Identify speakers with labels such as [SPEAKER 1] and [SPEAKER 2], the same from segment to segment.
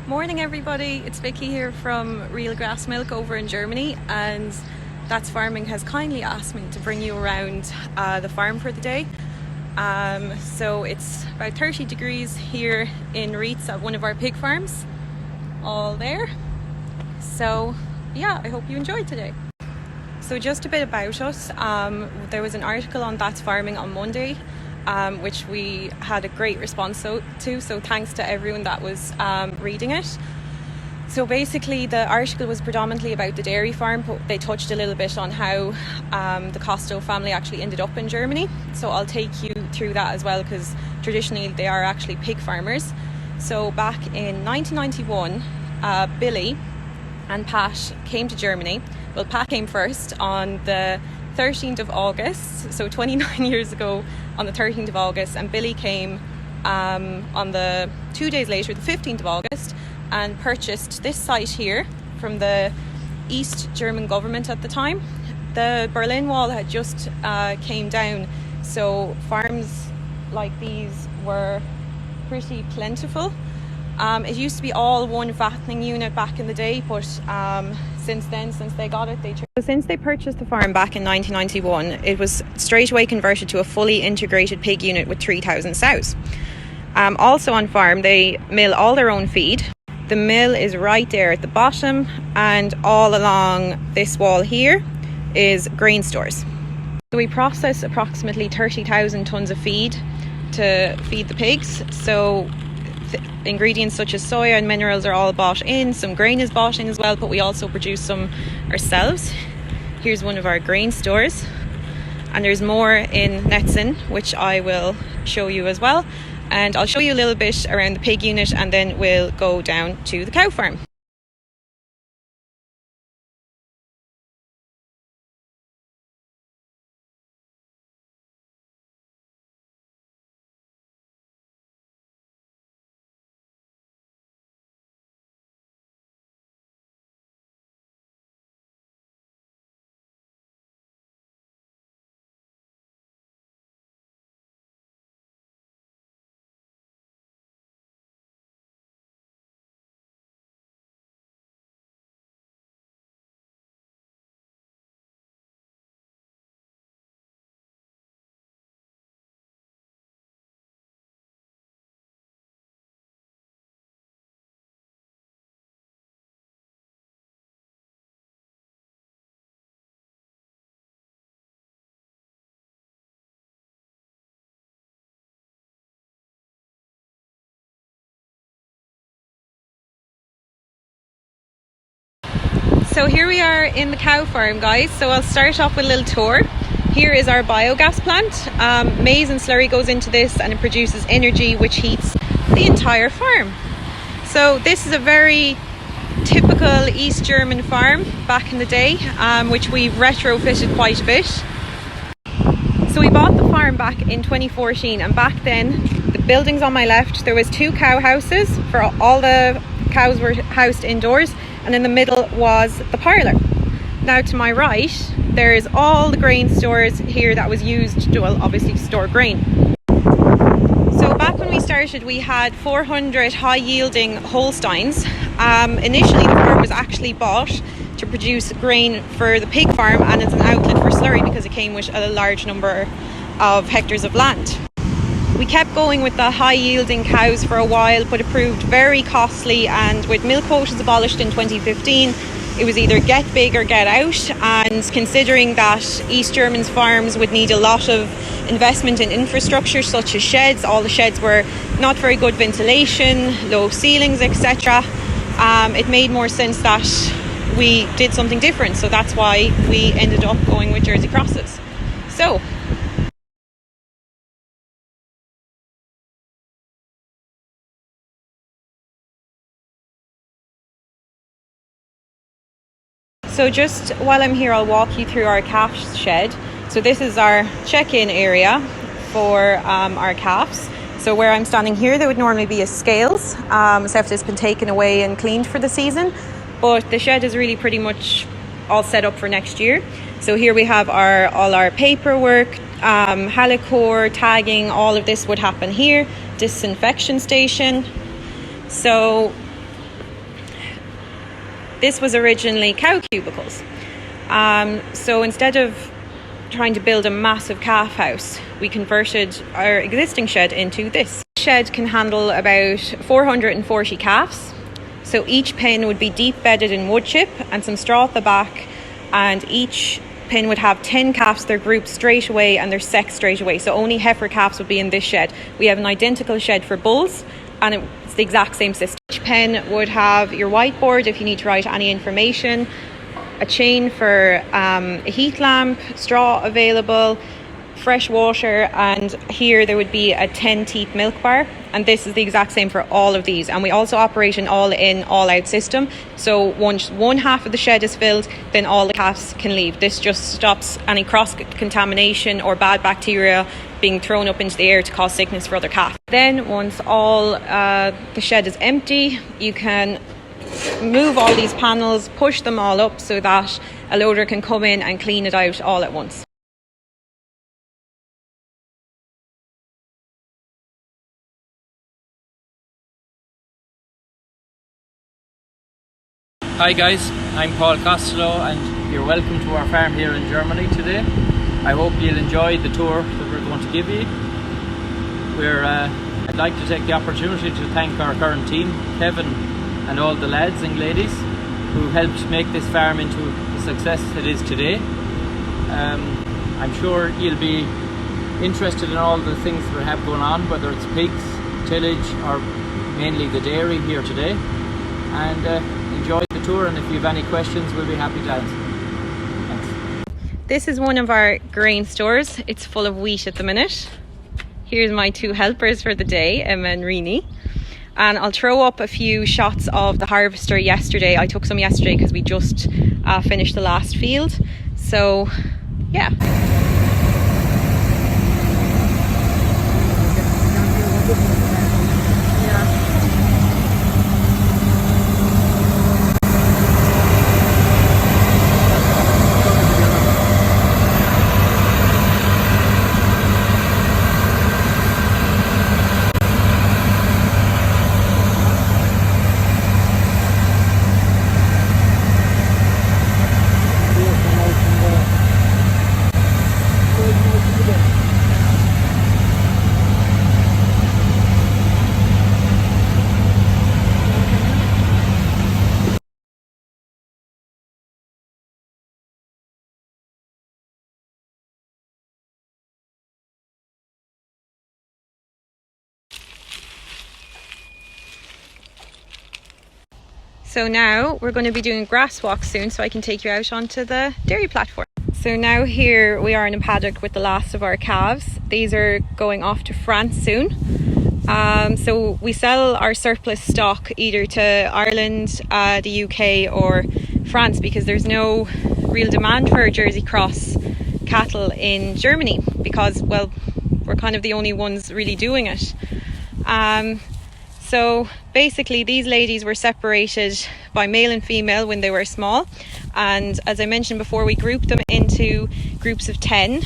[SPEAKER 1] Morning everybody, it's Vicky here from Real Grass Milk over in Germany, and That's Farming has kindly asked me to bring you around the farm for the day. So it's about 30 degrees here in Reeds at one of our pig farms, all there. So yeah, I hope you enjoyed today. So just a bit about us. There was an article on That's Farming on Monday, which we had a great response to, so thanks to everyone that was reading it. So basically the article was predominantly about the dairy farm, but they touched a little bit on how the Costo family actually ended up in Germany. So I'll take you through that as well, because traditionally they are actually pig farmers. So back in 1991, Billy and Pat came to Germany. Well, Pat came first on the 13th of August, so 29 years ago on the 13th of August, and Billy came on the 2 days later, the 15th of August, and purchased this site here from the East German government at the time. The Berlin Wall had just came down, so farms like these were pretty plentiful. It used to be all one fattening unit back in the day, but since they got it, since they purchased the farm back in 1991, it was straight away converted to a fully integrated pig unit with 3,000 sows. Also on farm, they mill all their own feed. The mill is right there at the bottom, and all along this wall here is grain stores. So we process approximately 30,000 tons of feed to feed the pigs. So ingredients such as soya and minerals are all bought in. Some grain is bought in as well, but we also produce some ourselves. Here's one of our grain stores, and there's more in Netzen, which I will show you as well. And I'll show you a little bit around the pig unit, and then we'll go down to the cow farm. So here we are in the cow farm, guys. So I'll start off with a little tour. Here is our biogas plant. Maize and slurry goes into this, and it produces energy which heats the entire farm. So this is a very typical East German farm back in the day, which we've retrofitted quite a bit. So we bought the farm back in 2014, and back then the buildings on my left, there was 2 cow houses for all the cows were housed indoors, and in the middle was the parlour. Now to my right, there's all the grain stores here that was used to, well, obviously store grain. So back when we started, we had 400 high yielding Holsteins. Initially the farm was actually bought to produce grain for the pig farm and as an outlet for slurry, because it came with a large number of hectares of land. We kept going with the high yielding cows for a while, but it proved very costly, and with milk quotas abolished in 2015, it was either get big or get out. And considering that East German's farms would need a lot of investment in infrastructure such as sheds, all the sheds were not very good ventilation, low ceilings, etc. It made more sense that we did something different, so that's why we ended up going with Jersey crosses. So just while I'm here, I'll walk you through our calf shed. So this is our check-in area for our calves. So where I'm standing here, there would normally be a scales, except it's been taken away and cleaned for the season. But the shed is really pretty much all set up for next year. So here we have all our paperwork, halicore, tagging, all of this would happen here. Disinfection station. So This was originally cow cubicles. So instead of trying to build a massive calf house, we converted our existing shed into this. The shed can handle about 440 calves. So each pen would be deep bedded in wood chip and some straw at the back, and each pen would have 10 calves. They're grouped straight away and they're sexed straight away. So only heifer calves would be in this shed. We have an identical shed for bulls, and it's the exact same system. Each pen would have your whiteboard if you need to write any information, a chain for a heat lamp, straw available, fresh water, and here there would be a 10 teat milk bar, and this is the exact same for all of these. And we also operate an all-in, all-out system, so once one half of the shed is filled, then all the calves can leave. This just stops any cross-contamination or bad bacteria being thrown up into the air to cause sickness for other calves. Then once all the shed is empty, you can move all these panels, push them all up so that a loader can come in and clean it out all at once.
[SPEAKER 2] Hi guys, I'm Paul Costello and you're welcome to our farm here in Germany today. I hope you'll enjoy the tour that we're going to give you. I'd like to take the opportunity to thank our current team, Kevin and all the lads and ladies who helped make this farm into the success it is today. I'm sure you'll be interested in all the things that we have going on, whether it's pigs, tillage or mainly the dairy here today. And enjoy the tour, and if you have any questions we'll be happy to answer. Thanks.
[SPEAKER 1] This is one of our grain stores. It's full of wheat at the minute. Here's my two helpers for the day, Emma and Rini. And I'll throw up a few shots of the harvester yesterday. I took some yesterday because we just finished the last field. So, yeah. So now we're going to be doing a grass walk soon, so I can take you out onto the dairy platform. So now here we are in a paddock with the last of our calves. These are going off to France soon. So we sell our surplus stock either to Ireland, the UK or France, because there's no real demand for Jersey Cross cattle in Germany because, well, we're kind of the only ones really doing it. So basically these ladies were separated by male and female when they were small, and as I mentioned before, we grouped them into groups of 10,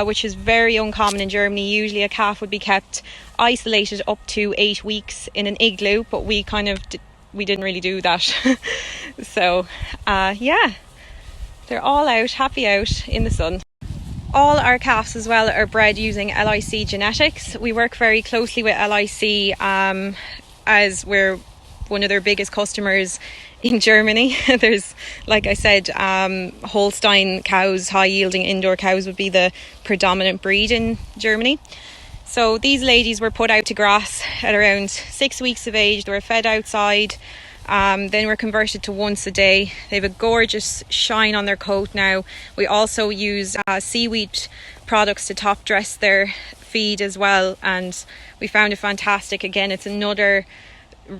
[SPEAKER 1] which is very uncommon in Germany. Usually a calf would be kept isolated up to 8 weeks in an igloo, but we didn't really do that. So yeah, they're all out, happy out in the sun. All our calves as well are bred using LIC genetics. We work very closely with LIC as we're one of their biggest customers in Germany. There's, like I said, Holstein cows, high yielding indoor cows would be the predominant breed in Germany. So these ladies were put out to grass at around 6 weeks of age. They were fed outside. Then we're converted to once a day. They have a gorgeous shine on their coat now. We also use seaweed products to top dress their feed as well, and we found it fantastic. Again, it's another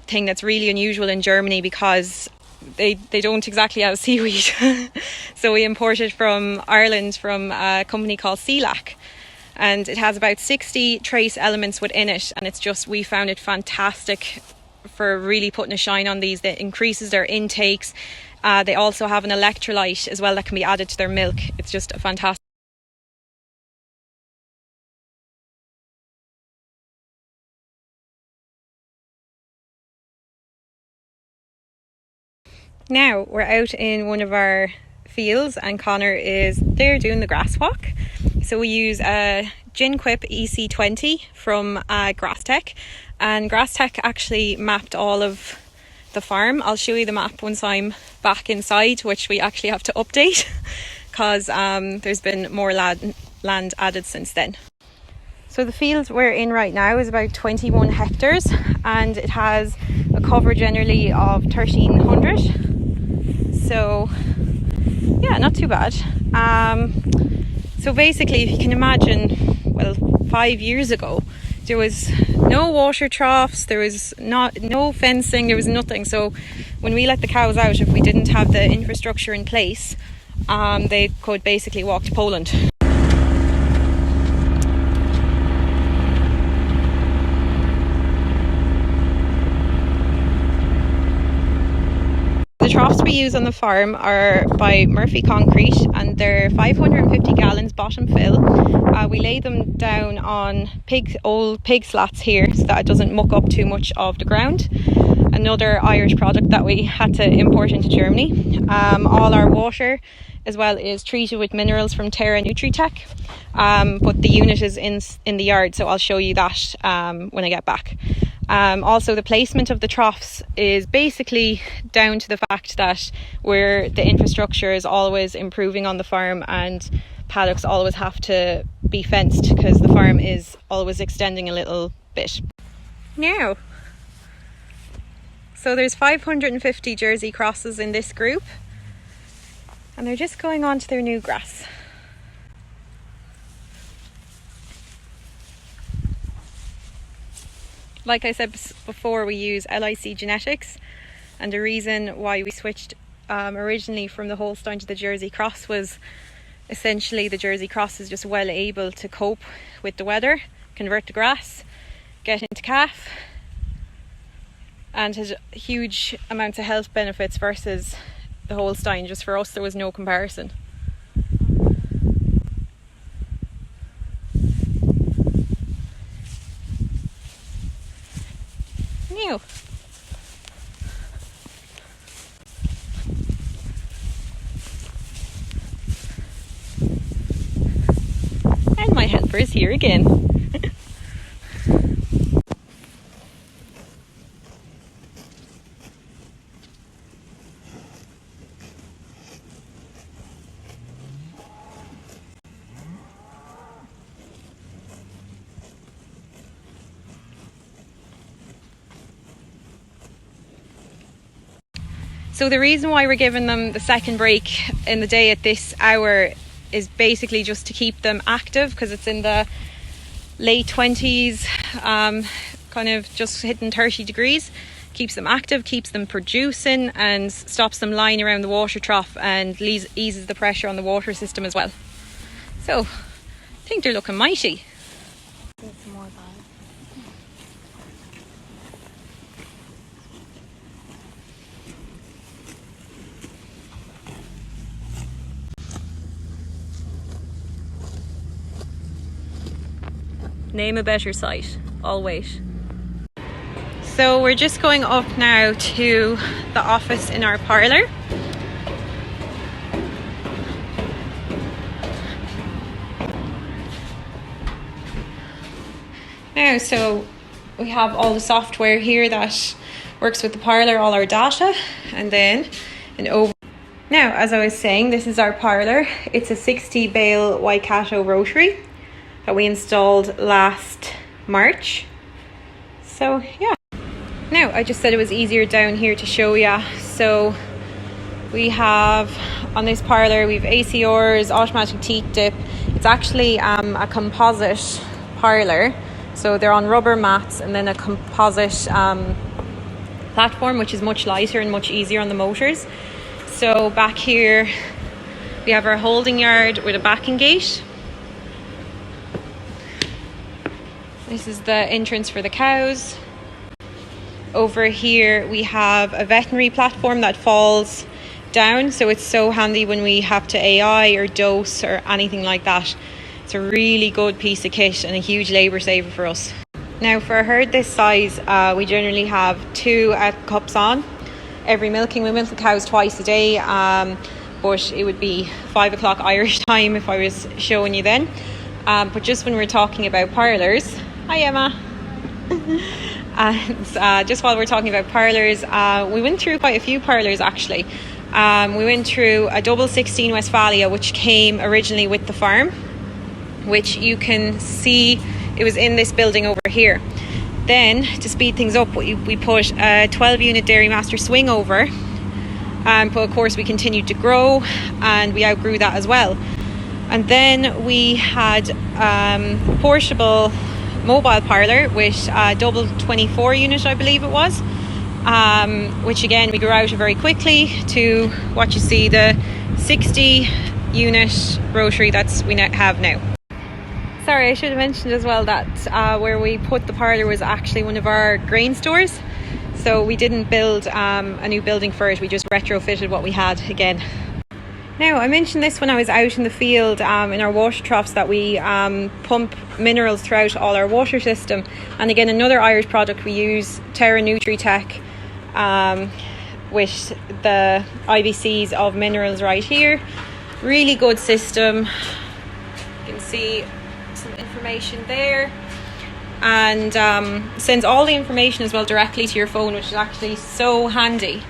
[SPEAKER 1] thing that's really unusual in Germany because they don't exactly have seaweed. So we import it from Ireland from a company called Sealac, and it has about 60 trace elements within it, and we found it fantastic for really putting a shine on these. That increases their intakes. They also have an electrolyte as well that can be added to their milk. It's just a fantastic. Now we're out in one of our fields and Connor is there doing the grass walk. So we use a GinQuip EC20 from GrassTech, and GrassTech actually mapped all of the farm. I'll show you the map once I'm back inside, which we actually have to update because there's been more land added since then. So the field we're in right now is about 21 hectares and it has a cover generally of 1,300. So yeah, not too bad. So basically, if you can imagine, well, 5 years ago, there was no water troughs, there was no fencing, there was nothing. So when we let the cows out, if we didn't have the infrastructure in place, they could basically walk to Poland. The troughs we use on the farm are by Murphy Concrete and they're 550 gallons bottom fill. We lay them down on old pig slats here so that it doesn't muck up too much of the ground. Another Irish product that we had to import into Germany. All our water as well is treated with minerals from Terra Nutritech, but the unit is in the yard, so I'll show you that when I get back. Also, the placement of the troughs is basically down to the fact that the infrastructure is always improving on the farm and paddocks always have to be fenced because the farm is always extending a little bit. Now, so there's 550 Jersey crosses in this group and they're just going on to their new grass. Like I said before, we use LIC genetics, and the reason why we switched originally from the Holstein to the Jersey Cross was essentially the Jersey Cross is just well able to cope with the weather, convert the grass, get into calf, and has huge amounts of health benefits versus the Holstein. Just for us, there was no comparison. New. And my helper is here again. So the reason why we're giving them the second break in the day at this hour is basically just to keep them active because it's in the late 20s, kind of just hitting 30 degrees. Keeps them active, keeps them producing and stops them lying around the water trough and eases the pressure on the water system as well. So I think they're looking mighty. Name a better site. I'll wait. So we're just going up now to the office in our parlour. Now, so we have all the software here that works with the parlour, all our data, and then Now, as I was saying, this is our parlour. It's a 60 bale Waikato rotary that we installed last March. So yeah. Now, I just said it was easier down here to show you. So we have on this parlour, we have ACRs, automatic teat dip. It's actually a composite parlour. So they're on rubber mats and then a composite platform, which is much lighter and much easier on the motors. So back here we have our holding yard with a backing gate. This is the entrance for the cows. Over here we have a veterinary platform that falls down, so it's so handy when we have to AI or dose or anything like that. It's a really good piece of kit and a huge labour saver for us. Now for a herd this size, we generally have 2 cups on, every milking. We milk the cows twice a day, but it would be 5 o'clock Irish time if I was showing you then. But just when we're talking about parlours, hi Emma. And just while we're talking about parlours, we went through quite a few parlours actually. We went through a double 16 Westphalia, which came originally with the farm, which you can see it was in this building over here. Then to speed things up, we put a 12 unit Dairy Master swing over, but of course we continued to grow and we outgrew that as well. And then we had portable mobile parlour with a double 24 unit, I believe it was, which again we grew out very quickly to what you see, the 60 unit rotary that's we have now. Sorry, I should have mentioned as well that where we put the parlour was actually one of our grain stores, so we didn't build a new building for it, we just retrofitted what we had again. Now, I mentioned this when I was out in the field in our water troughs, that we pump minerals throughout all our water system. And again, another Irish product we use, Terra Nutri-Tech, with the IBCs of minerals right here. Really good system. You can see some information there. And sends all the information as well directly to your phone, which is actually so handy.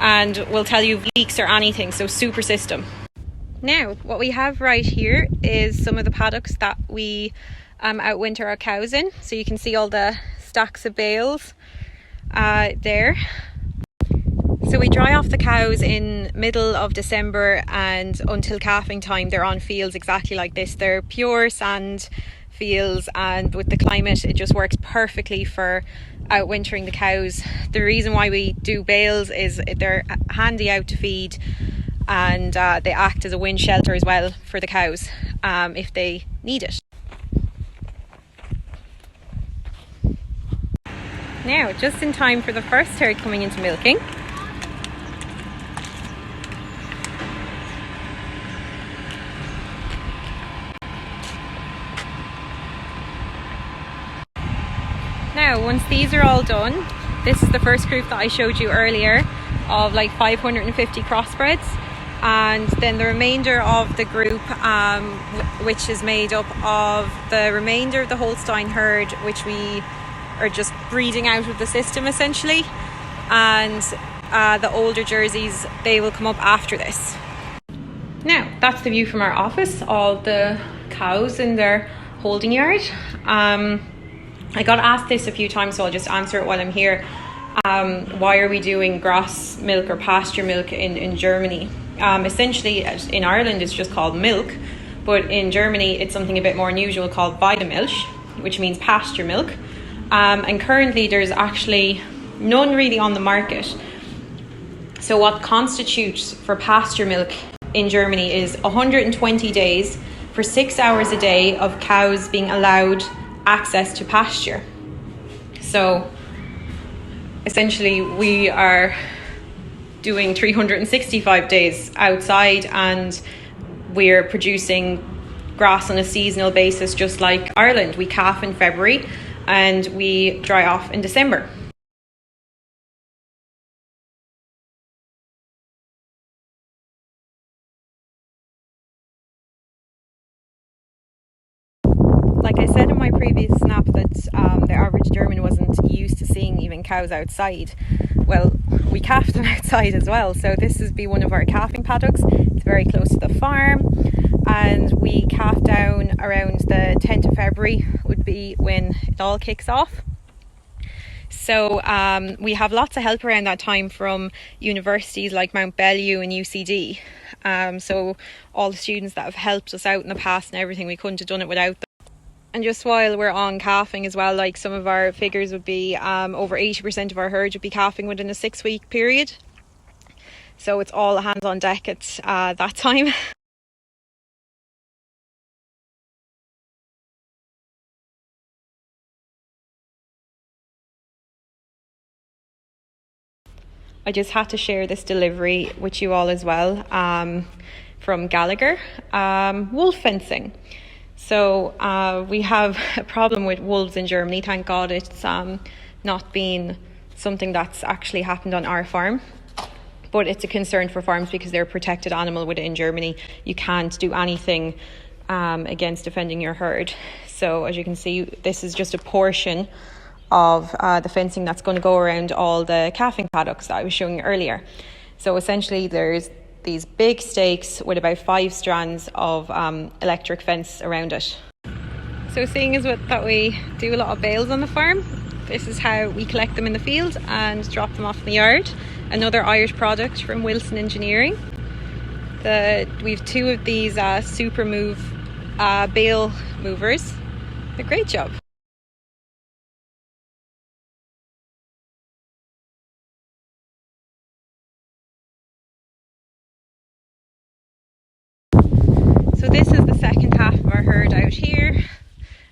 [SPEAKER 1] And will tell you leaks or anything, so super system. Now, what we have right here is some of the paddocks that we outwinter our cows in. So you can see all the stacks of bales there. So we dry off the cows in middle of December, and until calving time they're on fields exactly like this. They're pure sand fields, and with the climate it just works perfectly for outwintering the cows. The reason why we do bales is they're handy out to feed, and they act as a wind shelter as well for the cows if they need it. Now, just in time for the first herd coming into milking. Now, once these are all done, this is the first group that I showed you earlier of like 550 crossbreds, and then the remainder of the group, which is made up of the remainder of the Holstein herd, which we are just breeding out of the system essentially, and the older jerseys, they will come up after this. Now, that's the view from our office, all the cows in their holding yard. I got asked this a few times, so I'll just answer it while I'm here. Why are we doing grass milk or pasture milk in Germany? Essentially, in Ireland, it's just called milk, but in Germany, it's something a bit more unusual called Weidemilch, which means pasture milk. And currently, there's actually none really on the market. So what constitutes for pasture milk in Germany is 120 days for 6 hours a day of cows being allowed access to pasture. So essentially we are doing 365 days outside, and we're producing grass on a seasonal basis, just like Ireland. We calf in February and we dry off in December. Like I said in my previous snap that the average German wasn't used to seeing even cows outside. Well, we calf them outside as well. So this is be one of our calving paddocks. It's very close to the farm, and we calf down around the 10th of February would be when it all kicks off. So we have lots of help around that time from universities like Mount Bellew and UCD. So all the students that have helped us out in the past and everything, we couldn't have done it without them. And just while we're on calving as well, like some of our figures would be over 80% of our herd would be calving within a 6-week period. So it's all hands on deck at that time. I just had to share this delivery with you all as well from Gallagher, wolf fencing. So we have a problem with wolves in Germany. Thank God it's not been something that's actually happened on our farm. But it's a concern for farms because they're a protected animal within Germany. You can't do anything against defending your herd. So as you can see, this is just a portion of the fencing that's going to go around all the calving paddocks that I was showing you earlier. So essentially there's these big stakes with about 5 strands of electric fence around it. So seeing as that we do a lot of bales on the farm, this is how we collect them in the field and drop them off in the yard. Another Irish product from Wilson Engineering. We've 2 of these super move bale movers. A great job. So this is the second half of our herd out here.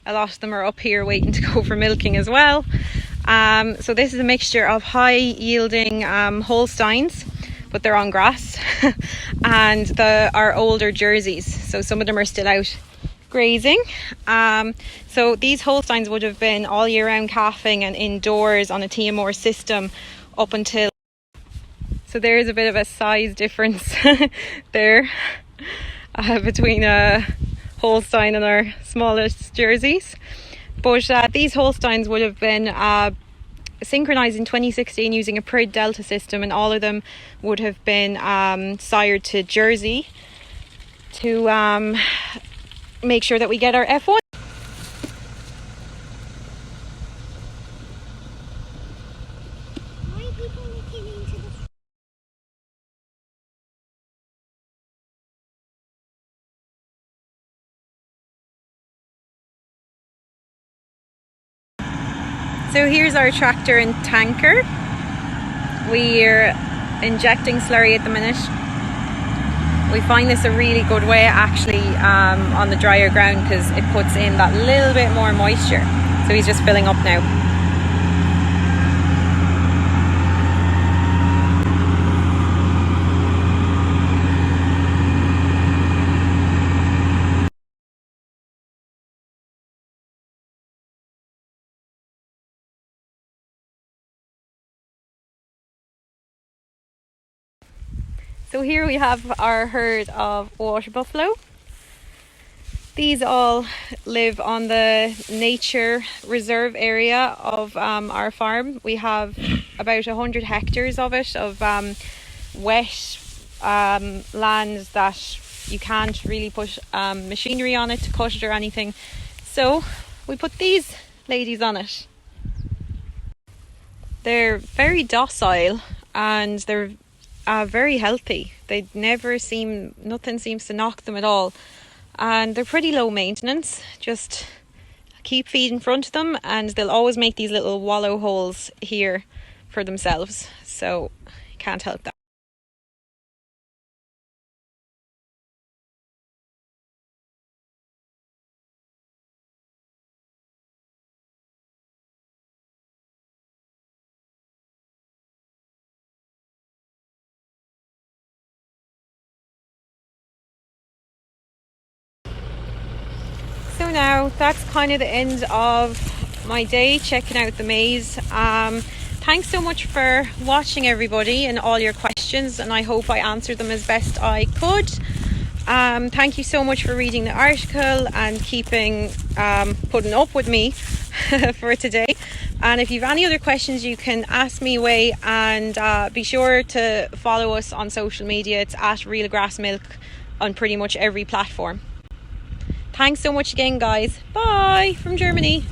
[SPEAKER 1] A lot of them are up here waiting to go for milking as well. So this is a mixture of high yielding Holsteins, but they're on grass, and our older Jerseys. So some of them are still out grazing. So these Holsteins would have been all year round calving and indoors on a TMR system up until. So there's a bit of a size difference there between a Holstein and our smallest Jerseys. But these Holsteins would have been synchronized in 2016 using a Prid Delta system, and all of them would have been sired to Jersey to make sure that we get our F1. So here's our tractor and tanker. We're injecting slurry at the minute. We find this a really good way actually on the drier ground because it puts in that little bit more moisture. So he's just filling up now. So here we have our herd of water buffalo. These all live on the nature reserve area of our farm. We have about 100 hectares of it, of wet land that you can't really put machinery on it to cut it or anything. So we put these ladies on it. They're very docile and they're very healthy. Nothing seems to knock them at all, and they're pretty low maintenance. Just keep feed in front of them and they'll always make these little wallow holes here for themselves, so you can't help that. So now that's kind of the end of my day checking out the maze. Thanks so much for watching, everybody, and all your questions, and I hope I answered them as best I could. Thank you so much for reading the article and keeping putting up with me for today. And if you have any other questions, you can ask me away, and be sure to follow us on social media. It's at Real Grass Milk on pretty much every platform. Thanks so much again, guys. Bye from Germany.